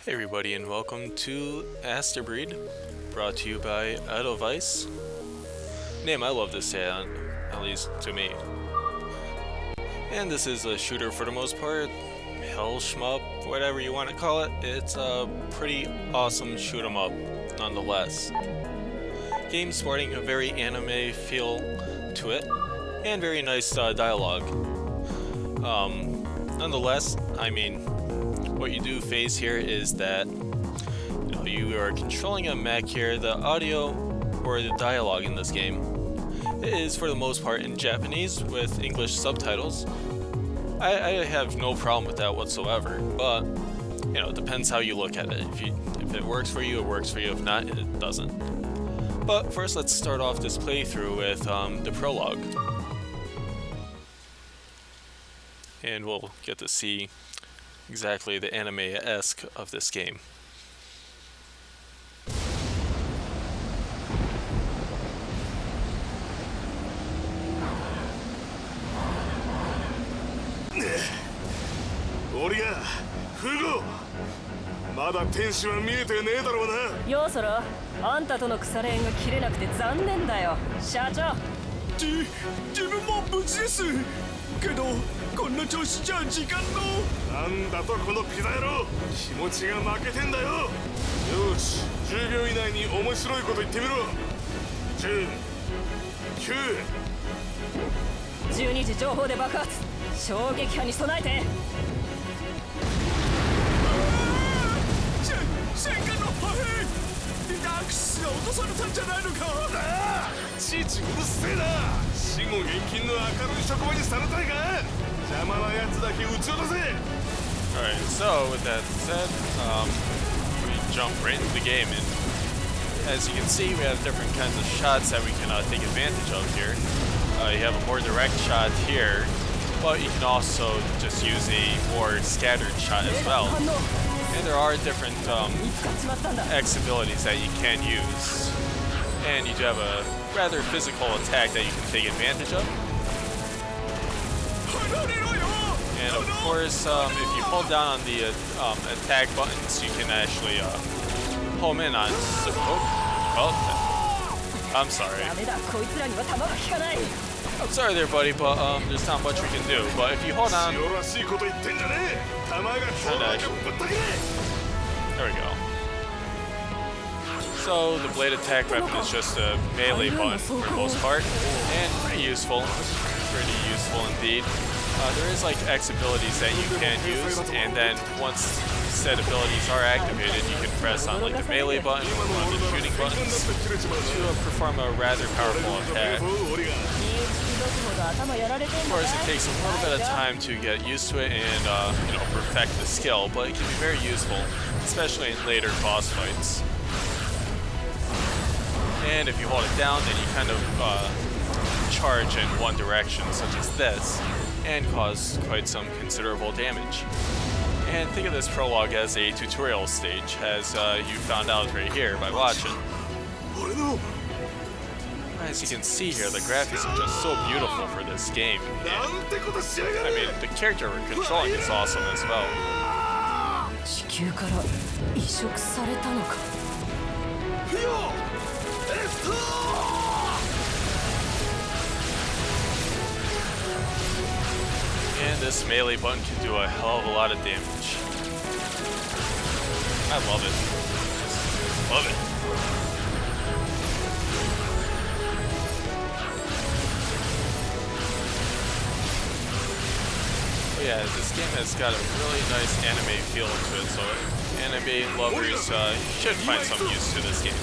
Hey everybody, and welcome to Astebreed, brought to you by Edelweiss. Name I love this add-on, at least to me. And this is a shooter for the most part, hell shmup, whatever you want to call it. It's a pretty awesome shoot 'em up, nonetheless. Game sporting a very anime feel to it, and very nice dialogue. Nonetheless, I mean, what you do face here is that you are controlling a mech here. The audio or the dialogue in this game is for the most part in Japanese with English subtitles. I have no problem with that whatsoever, but you know, it depends how you look at it. If it works for you, it works for you. If not, it doesn't. But first, let's start off this playthrough with the prologue, and we'll get to see exactly the anime-esque of this game. Alright, so with that said, we jump right into the game, and as you can see, we have different kinds of shots that we can take advantage of here. You have a more direct shot here, but you can also just use a more scattered shot as well. And there are different X abilities that you can use. And you do have a rather physical attack that you can take advantage of. And of course, if you hold down on the attack buttons, you can actually home in on support. Oh, I'm sorry. I'm sorry there, buddy, but there's not much we can do. But if you hold on, there we go. So the blade attack weapon is just a melee button for the most part, and pretty useful. Pretty useful indeed. There is like X abilities that you can use, and then once said abilities are activated, you can press on like the melee button or one of the shooting buttons to perform a rather powerful attack. Of course, it takes a little bit of time to get used to it and you know, perfect the skill, but it can be very useful, especially in later boss fights. And if you hold it down, then you kind of charge in one direction, such as this, and cause quite some considerable damage. And think of this prologue as a tutorial stage, as you found out right here by watching. As you can see here, the graphics are just so beautiful for this game. And, I mean, the character we're controlling is awesome as well. And this melee button can do a hell of a lot of damage. I love it. Just love it. But yeah, this game has got a really nice anime feel to it, so anime lovers should find some use to this game.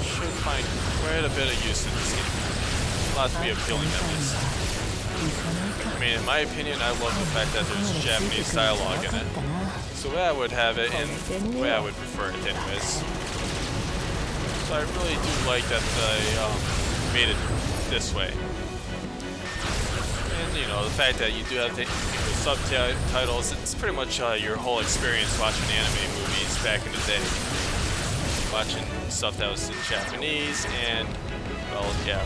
Should find quite a bit of use in this game. A lot to be appealing at least. I mean, in my opinion, I love the fact that there's Japanese dialogue in it. So the way I would have it, and the way I would prefer it anyways. So I really do like that they made it this way. And, you know, the fact that you do have the subtitles, it's pretty much your whole experience watching anime movies back in the day. Watching stuff that was in Japanese, and, well, yeah.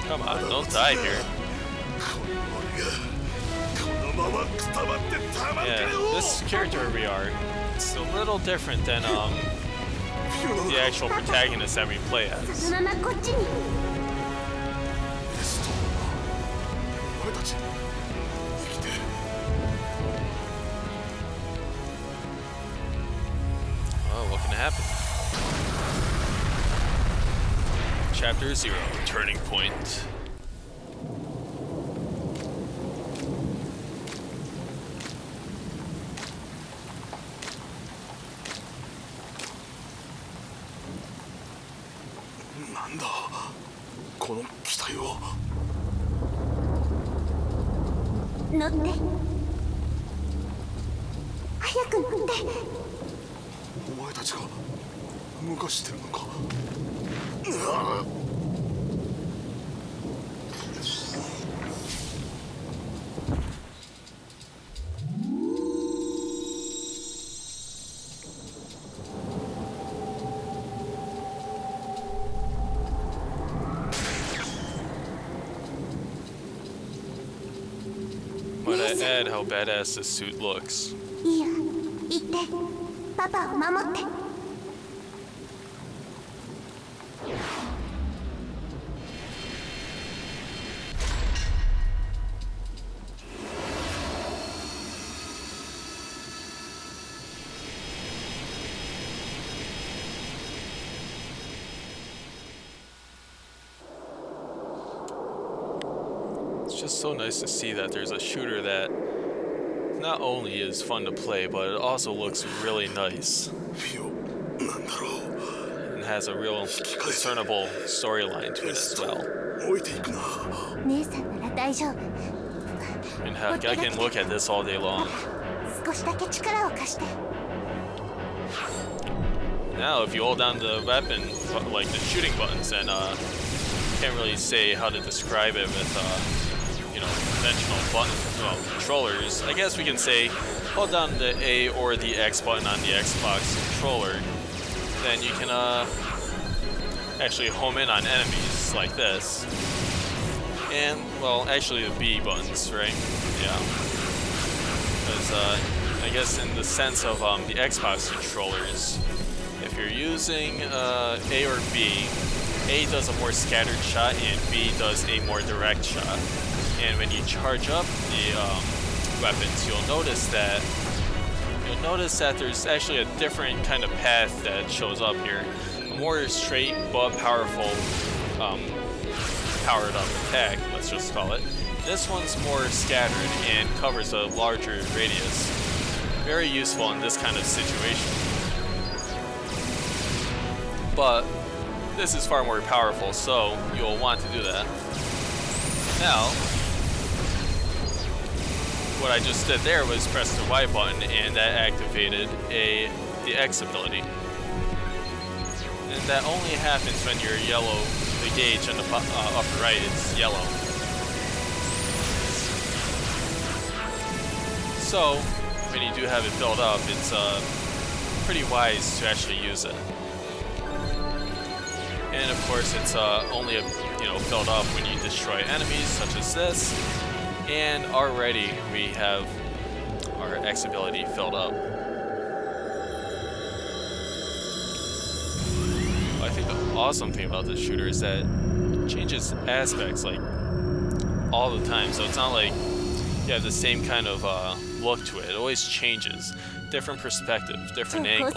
Come on, don't die here. Yeah, this character we are, it's a little different than the actual protagonist that we play as. Oh, what can happen? Chapter 0, Turning Point. Might I add how badass this suit looks. It's just so nice to see that there's a shooter that not only is fun to play, but it also looks really nice and has a real discernible storyline to it as well. And heck, I can look at this all day long. Now, if you hold down the weapon, like the shooting buttons, and can't really say how to describe it with you know, conventional controllers. I guess we can say hold down the A or the X button on the Xbox controller, then you can actually home in on enemies like this. And, well, actually the B buttons, right? Yeah. Because I guess in the sense of the Xbox controllers, if you're using A or B, A does a more scattered shot and B does a more direct shot. And when you charge up the weapons, you'll notice that there's actually a different kind of path that shows up here. A more straight but powerful powered up attack, let's just call it. This one's more scattered and covers a larger radius. Very useful in this kind of situation. But this is far more powerful, so you'll want to do that. Now, what I just did there was press the Y button, and that activated the X ability. And that only happens when you're yellow. The gauge on the upper right is yellow. So, when you do have it filled up, it's pretty wise to actually use it. And of course, it's only filled up when you destroy enemies such as this. And already we have our X ability filled up. I think the awesome thing about this shooter is that it changes aspects like all the time. So it's not like you have the same kind of look to it. It always changes. Different perspective, different angle.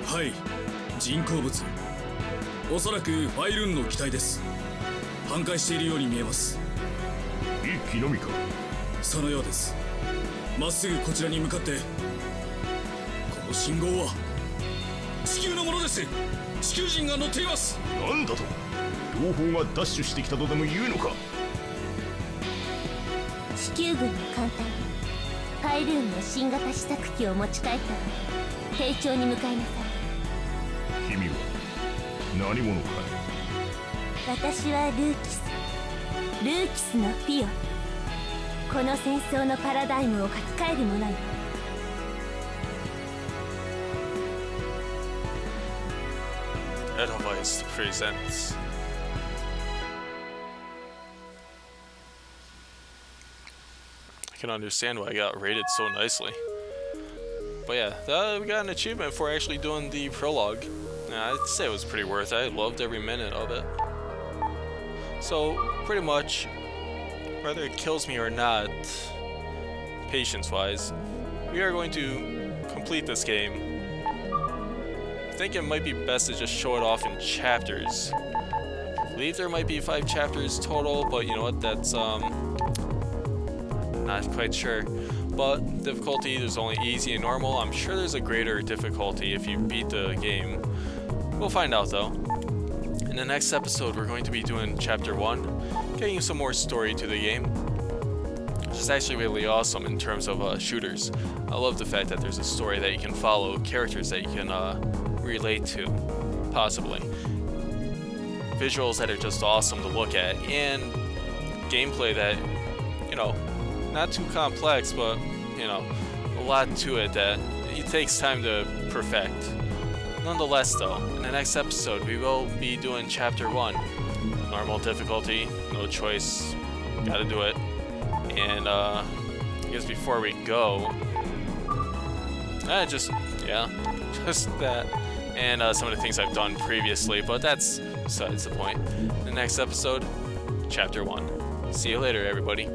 はい、人工物。おそらくファイルーンの機体です。半壊しているように見えます。一機のみか。そのようです。まっすぐこちらに向かって。この信号は地球のものです。地球人が乗っています。なんだと、両方がダッシュしてきたとでも言うのか。地球軍の艦隊、パイルーンの新型試作機を持ち帰ったら兵長に向かいなさい。君は何者か。私はルーキスのフィオ。この戦争のパラダイムを書き換える者よ。Edelweiss presents. I can understand why I got rated so nicely. But yeah, we got an achievement for actually doing the prologue. I'd say it was pretty worth it. I loved every minute of it. So, pretty much, whether it kills me or not, patience-wise, we are going to complete this game. I think it might be best to just show it off in chapters. I believe there might be 5 chapters total, but you know what, that's not quite sure. But difficulty, there's only easy and normal. I'm sure there's a greater difficulty if you beat the game. We'll find out though. In the next episode, we're going to be doing chapter 1, getting some more story to the game, which is actually really awesome in terms of shooters. I love the fact that there's a story that you can follow, characters that you can relate to, possibly. Visuals that are just awesome to look at, and gameplay that, you know, not too complex, but, you know, a lot to it that it takes time to perfect. Nonetheless, though, in the next episode, we will be doing Chapter 1. Normal difficulty, no choice, gotta do it. And, I guess before we go, just that. And some of the things I've done previously, but that's besides the point. The next episode, Chapter 1. See you later, everybody.